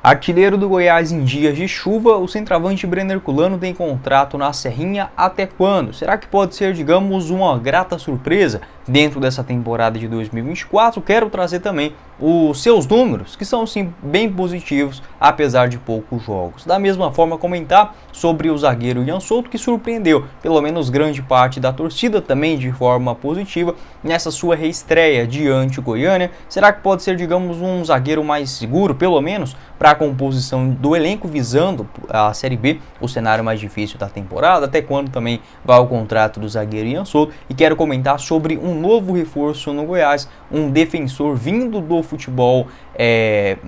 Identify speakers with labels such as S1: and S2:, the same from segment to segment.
S1: Artilheiro do Goiás em dias de chuva, o centroavante Brenner Culano tem contrato na Serrinha até quando? Será que pode ser, digamos, uma grata surpresa dentro dessa temporada de 2024? Quero trazer também os seus números, que são sim bem positivos, apesar de poucos jogos. Da mesma forma, comentar sobre o zagueiro Ian Souto, que surpreendeu pelo menos grande parte da torcida também de forma positiva nessa sua reestreia diante Goiânia. Será que pode ser, digamos, um zagueiro mais seguro, pelo menos, para a composição do elenco, visando a Série B, o cenário mais difícil da temporada? Até quando também vai o contrato do zagueiro Ian Souto? E quero comentar sobre um novo reforço no Goiás, um defensor vindo do futebol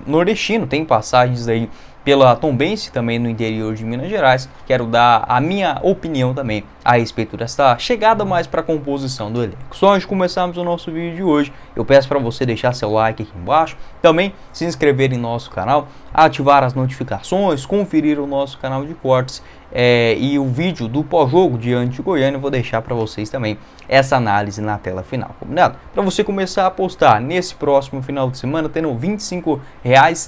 S1: nordestino, tem passagens aí pela Tombense, também no interior de Minas Gerais. Quero dar a minha opinião também a respeito dessa chegada mais para a composição do elenco. Só antes de começarmos o nosso vídeo de hoje, eu peço para você deixar seu like aqui embaixo, também se inscrever em nosso canal, ativar as notificações, conferir o nosso canal de cortes e o vídeo do pós-jogo diante de Goiânia. Eu vou deixar para vocês também essa análise na tela final, combinado? Para você começar a apostar nesse próximo final de semana, tendo R$25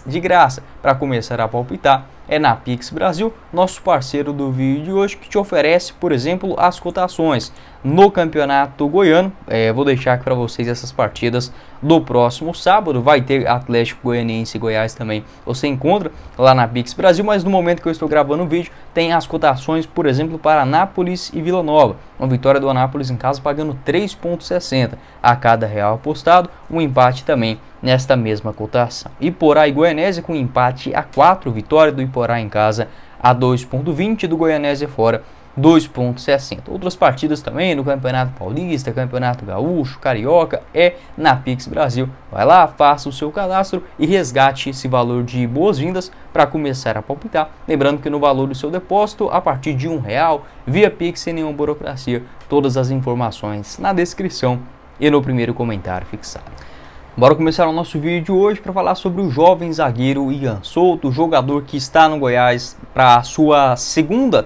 S1: de graça para começar a palpitar, é na Pix Brasil, nosso parceiro do vídeo de hoje, que te oferece, por exemplo, as cotações no Campeonato Goiano. Vou deixar aqui para vocês essas partidas do próximo sábado. Vai ter Atlético Goianiense e Goiás também. Você encontra lá na Pix Brasil, mas no momento que eu estou gravando o vídeo, tem as cotações, por exemplo, para Anápolis e Vila Nova. Uma vitória do Anápolis em casa pagando 3,60 a cada real apostado. Um empate também nesta mesma cotação. Iporá e Goianésia com empate a 4, vitória do Iporá em casa a 2,20, do Goianésia fora 2,60. Outras partidas também no Campeonato Paulista, Campeonato Gaúcho, Carioca, na Pix Brasil. Vai lá, faça o seu cadastro e resgate esse valor de boas-vindas para começar a palpitar. Lembrando que no valor do seu depósito, a partir de R$1, via Pix, sem nenhuma burocracia. Todas as informações na descrição e no primeiro comentário fixado. Bora começar o nosso vídeo de hoje para falar sobre o jovem zagueiro Ian Souto, jogador que está no Goiás para a sua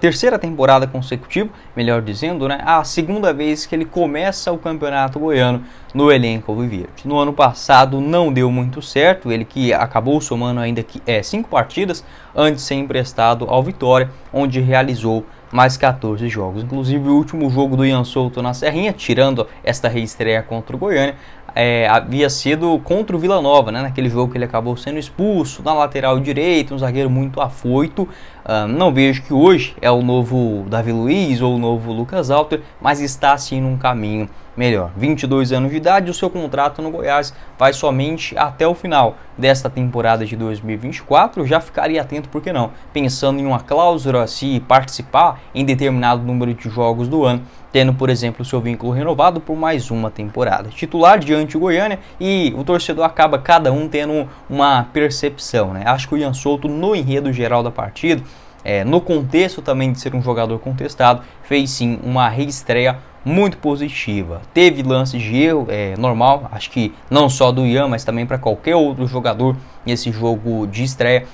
S1: terceira temporada consecutiva, melhor dizendo, né? A segunda vez que ele começa o Campeonato Goiano no elenco alviverde. No ano passado não deu muito certo, ele que acabou somando ainda 5 partidas antes de ser emprestado ao Vitória, onde realizou mais 14 jogos. Inclusive o último jogo do Ian Souto na Serrinha, tirando esta reestreia contra o Goiânia, havia sido contra o Vila Nova, né? Naquele jogo que ele acabou sendo expulso na lateral direita, um zagueiro muito afoito. Não vejo que hoje é o novo Davi Luiz ou o novo Lucas Alter, mas está assim num caminho melhor. 22 anos de idade, o seu contrato no Goiás vai somente até o final desta temporada de 2024. Eu já ficaria atento, por que não, pensando em uma cláusula se participar em determinado número de jogos do ano, tendo, por exemplo, o seu vínculo renovado por mais uma temporada. Titular diante do Goiânia, e o torcedor acaba cada um tendo uma percepção, né? Acho que o Ian Souto, no enredo geral da partida, no contexto também de ser um jogador contestado, fez sim uma reestreia muito positiva. Teve lances de erro, normal, acho que não só do Ian, mas também para qualquer outro jogador nesse jogo de estreia.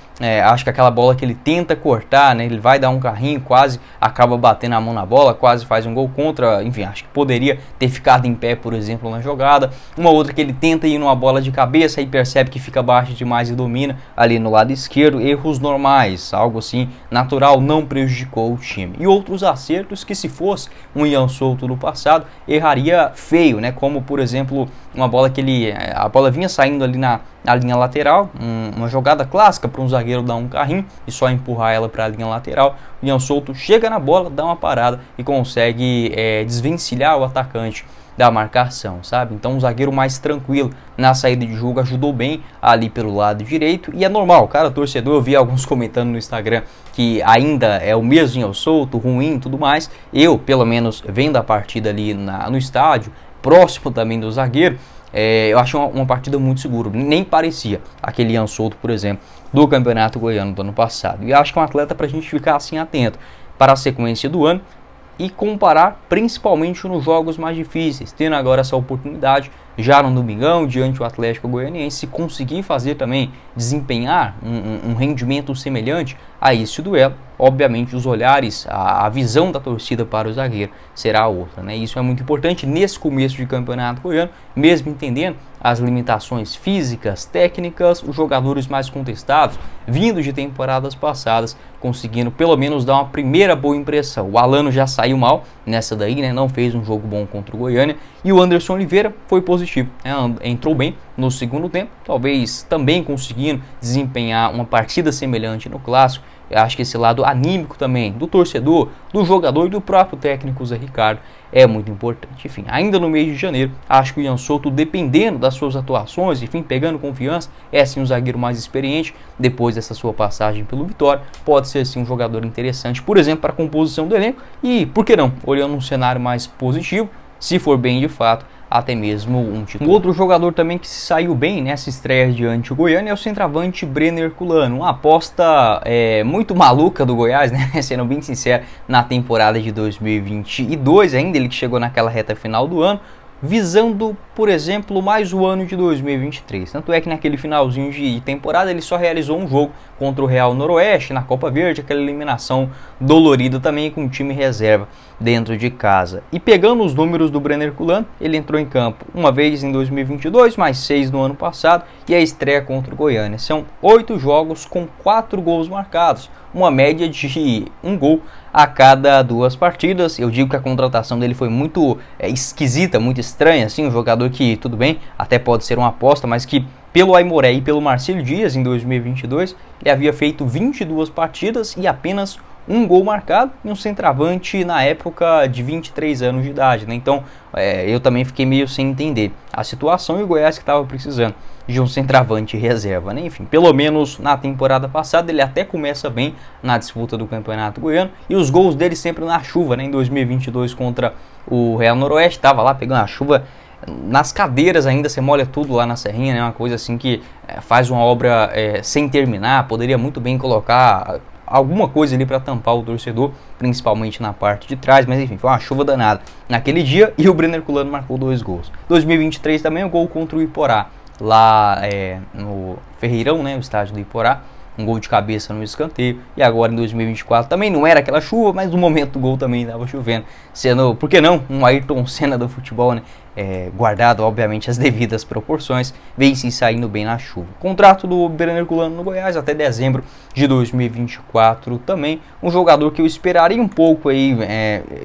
S1: Acho que aquela bola que ele tenta cortar, né, ele vai dar um carrinho, quase acaba batendo a mão na bola, quase faz um gol contra. Enfim, acho que poderia ter ficado em pé, por exemplo, na jogada. Uma outra que ele tenta ir numa bola de cabeça e percebe que fica baixo demais e domina ali no lado esquerdo. Erros normais, algo assim natural, não prejudicou o time. E outros acertos que, se fosse um Ian Souto do passado, erraria feio, né? Como, por exemplo, uma bola que a bola vinha saindo ali na linha lateral, uma jogada clássica para um zagueiro dar um carrinho e só empurrar ela para a linha lateral. O Ian Souto chega na bola, dá uma parada e consegue desvencilhar o atacante da marcação, sabe? Então um zagueiro mais tranquilo na saída de jogo, ajudou bem ali pelo lado direito. E é normal, cara, torcedor, eu vi alguns comentando no Instagram que ainda é o mesmo Ian Souto, ruim e tudo mais. Eu, pelo menos, vendo a partida ali no estádio, próximo também do zagueiro, eu acho uma partida muito segura. Nem parecia aquele Ian Souto, por exemplo, do Campeonato Goiano do ano passado. E acho que é um atleta para a gente ficar assim atento para a sequência do ano e comparar principalmente nos jogos mais difíceis, tendo agora essa oportunidade já no domingão diante do Atlético Goianiense, se conseguir fazer também, desempenhar um rendimento semelhante a esse duelo, obviamente os olhares, a visão da torcida para o zagueiro será outra, né? Isso é muito importante nesse começo de campeonato goiano, mesmo entendendo as limitações físicas, técnicas, os jogadores mais contestados, vindo de temporadas passadas, conseguindo pelo menos dar uma primeira boa impressão. O Alano já saiu mal nessa daí, né? Não fez um jogo bom contra o Goiânia, e o Anderson Oliveira foi positivo, né? Entrou bem no segundo tempo, talvez também conseguindo desempenhar uma partida semelhante no clássico. Eu acho que esse lado anímico também do torcedor, do jogador e do próprio técnico Zé Ricardo é muito importante. Enfim, ainda no mês de janeiro, acho que o Ian Souto, dependendo das suas atuações, enfim, pegando confiança, é sim um zagueiro mais experiente. Depois dessa sua passagem pelo Vitória, pode ser sim um jogador interessante, por exemplo, para a composição do elenco. E, por que não, olhando um cenário mais positivo, se for bem de fato, até mesmo um título. Um outro jogador também que se saiu bem nessa estreia diante do Goiânia é o centroavante Brenner Herculano. Uma aposta muito maluca do Goiás, né? Sendo bem sincero, na temporada de 2022 ainda, ele que chegou naquela reta final do ano, visando, por exemplo, mais o ano de 2023. Tanto é que naquele finalzinho de temporada ele só realizou um jogo contra o Real Noroeste na Copa Verde, aquela eliminação dolorida também com o time reserva dentro de casa. E pegando os números do Brenner Herculano, ele entrou em campo uma vez em 2022, mais 6 no ano passado, e a estreia contra o Goiânia. São 8 jogos com 4 gols marcados, uma média de 1 gol a cada 2 partidas. Eu digo que a contratação dele foi muito esquisita, muito estranha, assim, um jogador que, tudo bem, até pode ser uma aposta, mas que pelo Aimoré e pelo Marcílio Dias em 2022, ele havia feito 22 partidas e apenas 1 gol marcado, e um centroavante na época de 23 anos de idade, né? Então eu também fiquei meio sem entender a situação, e o Goiás que estava precisando de um centroavante reserva, né? Enfim, pelo menos na temporada passada ele até começa bem na disputa do Campeonato Goiano, e os gols dele sempre na chuva, né? Em 2022 contra o Real Noroeste, estava lá pegando a chuva nas cadeiras ainda, você molha tudo lá na Serrinha, né? Uma coisa assim que faz uma obra sem terminar. Poderia muito bem colocar alguma coisa ali para tampar o torcedor, principalmente na parte de trás, mas enfim, foi uma chuva danada naquele dia, e o Brenner Herculano marcou 2 gols. 2023 também o gol contra o Iporá, lá no Ferreirão, né, o estádio do Iporá, um gol de cabeça no escanteio. E agora em 2024 também não era aquela chuva, mas no momento do gol também estava chovendo, sendo, por que não, um Ayrton Senna do futebol, né? Guardado obviamente as devidas proporções, vem se saindo bem na chuva. Contrato do Brenner Herculano no Goiás até dezembro de 2024 também. Um jogador que eu esperaria um pouco aí,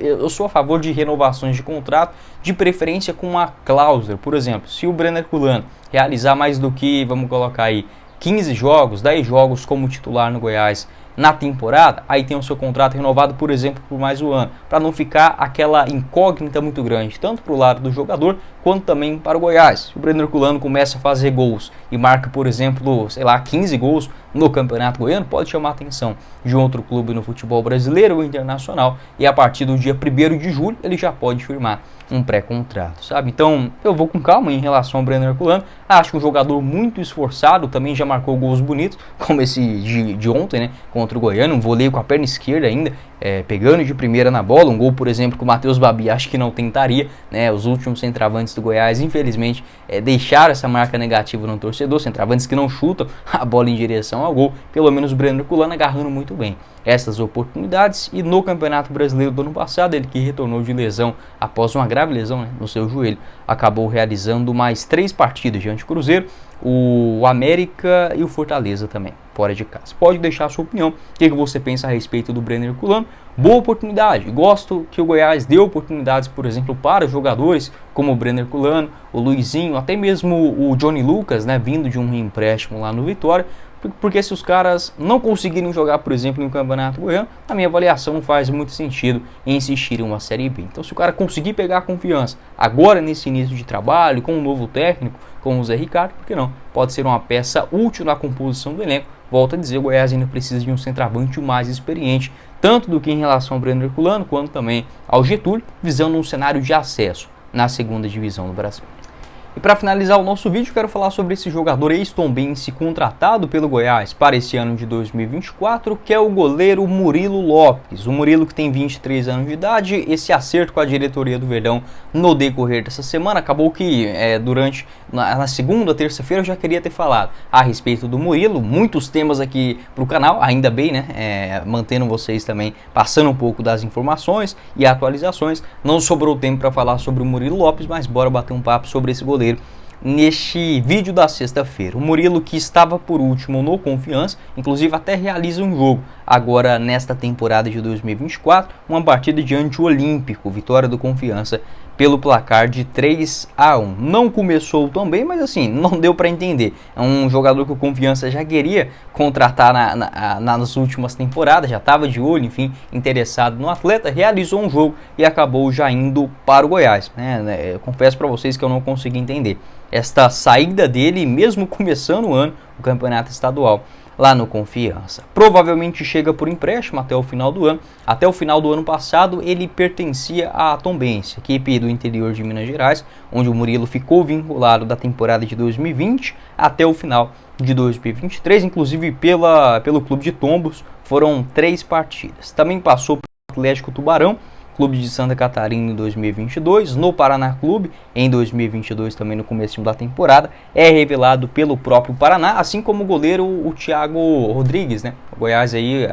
S1: eu sou a favor de renovações de contrato, de preferência com uma cláusula. Por exemplo, se o Brenner Herculano realizar mais do que, vamos colocar aí, 15 jogos, 10 jogos como titular no Goiás na temporada, aí tem o seu contrato renovado, por exemplo, por mais um ano, para não ficar aquela incógnita muito grande, tanto para o lado do jogador, quanto também para o Goiás. Se o Brenner Herculano começa a fazer gols e marca, por exemplo, sei lá, 15 gols no Campeonato Goiano, pode chamar a atenção de outro clube no futebol brasileiro ou internacional, e a partir do dia 1º de julho ele já pode firmar um pré-contrato, sabe? Então eu vou com calma em relação ao Brenner Herculano. Acho um jogador muito esforçado, também já marcou gols bonitos, como esse de ontem, né, contra o Goiânia, um voleio com a perna esquerda ainda, pegando de primeira na bola, um gol, por exemplo, que o Matheus Babi acho que não tentaria, né? Os últimos centroavantes do Goiás, infelizmente, deixaram essa marca negativa no torcedor, centroavantes que não chutam a bola em direção ao gol. Pelo menos o Brenner Herculano agarrando muito bem essas oportunidades. E no Campeonato Brasileiro do ano passado, ele que retornou de lesão após uma grave lesão, né, no seu joelho, acabou realizando mais 3 partidas diante do Cruzeiro, o América e o Fortaleza também, fora de casa. Pode deixar a sua opinião, o que você pensa a respeito do Brenner Herculano. Boa oportunidade, gosto que o Goiás deu oportunidades, por exemplo, para jogadores como o Brenner Herculano, o Luizinho, até mesmo o Johnny Lucas, né, vindo de um empréstimo lá no Vitória, porque se os caras não conseguirem jogar, por exemplo, no Campeonato Goiano, a minha avaliação não faz muito sentido em insistir em uma Série B. Então, se o cara conseguir pegar a confiança agora nesse início de trabalho, com um novo técnico, com o Zé Ricardo, por que não? Pode ser uma peça útil na composição do elenco. Volto a dizer, o Goiás ainda precisa de um centroavante mais experiente, tanto do que em relação ao Brenner Herculano, quanto também ao Getúlio, visando um cenário de acesso na 2ª divisão do Brasil. E para finalizar o nosso vídeo, quero falar sobre esse jogador ex-tombense contratado pelo Goiás para esse ano de 2024, que é o goleiro Murilo Lopes. O Murilo, que tem 23 anos de idade. Esse acerto com a diretoria do Verdão no decorrer dessa semana acabou que na segunda, terça-feira eu já queria ter falado a respeito do Murilo. Muitos temas aqui para o canal, ainda bem, né? Mantendo vocês também, passando um pouco das informações e atualizações. Não sobrou tempo para falar sobre o Murilo Lopes, mas bora bater um papo sobre esse goleiro neste vídeo da sexta-feira. O Murilo, que estava por último no Confiança, inclusive até realiza um jogo agora nesta temporada de 2024, uma partida diante do Olímpico, vitória do Confiança pelo placar de 3-1. Não começou tão bem, mas assim, não deu para entender. É um jogador que o Confiança já queria contratar nas últimas temporadas, já estava de olho, enfim, interessado no atleta, realizou um jogo e acabou já indo para o Goiás. Eu confesso para vocês que eu não consegui entender esta saída dele, mesmo começando o ano, o campeonato estadual, lá no Confiança. Provavelmente chega por empréstimo até o final do ano. Até o final do ano passado, ele pertencia à Tombense, equipe do interior de Minas Gerais, onde o Murilo ficou vinculado da temporada de 2020 até o final de 2023, inclusive pelo Clube de Tombos, foram 3 partidas. Também passou pelo Atlético Tubarão, Clube de Santa Catarina em 2022, no Paraná Clube em 2022 também no começo da temporada, é revelado pelo próprio Paraná, assim como o goleiro o Thiago Rodrigues, né? O Goiás aí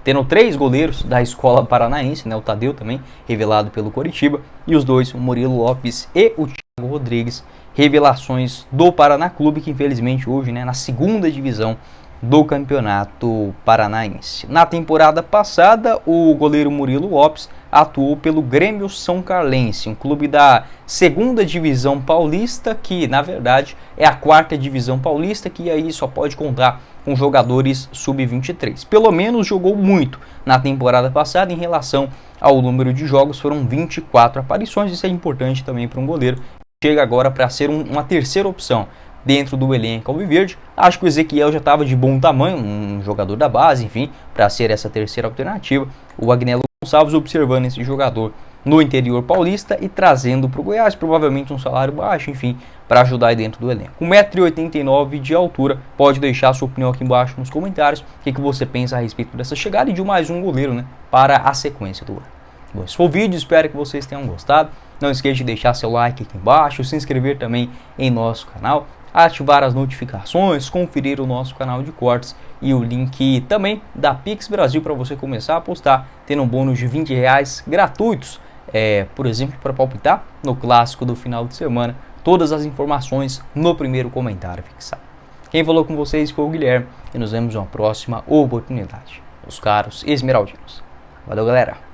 S1: tendo 3 goleiros da escola paranaense, né? O Tadeu também revelado pelo Coritiba, e os dois, o Murilo Lopes e o Thiago Rodrigues, revelações do Paraná Clube, que infelizmente hoje, né, na segunda divisão do campeonato paranaense. Na temporada passada, o goleiro Murilo Lopes atuou pelo Grêmio São Carlense, um clube da segunda divisão paulista, que na verdade é a 4ª divisão paulista, que aí só pode contar com jogadores sub-23. Pelo menos jogou muito na temporada passada em relação ao número de jogos, foram 24 aparições. Isso é importante também para um goleiro. Chega agora para ser uma terceira opção dentro do elenco alviverde. Acho que o Ezequiel já estava de bom tamanho, um jogador da base, enfim, para ser essa terceira alternativa. O Agnello Gonçalves observando esse jogador no interior paulista e trazendo para o Goiás, provavelmente um salário baixo, enfim, para ajudar aí dentro do elenco. 1,89 m de altura, pode deixar a sua opinião aqui embaixo nos comentários, o que você pensa a respeito dessa chegada e de mais um goleiro, né, para a sequência do ano. Bom, esse foi o vídeo, espero que vocês tenham gostado. Não esqueça de deixar seu like aqui embaixo, se inscrever também em nosso canal, ativar as notificações, conferir o nosso canal de cortes e o link também da Pix Brasil para você começar a apostar, tendo um bônus de R$20 gratuitos, por exemplo, para palpitar no clássico do final de semana. Todas as informações no primeiro comentário fixado. Quem falou com vocês foi o Guilherme e nos vemos em uma próxima oportunidade. Os caros esmeraldinos. Valeu, galera!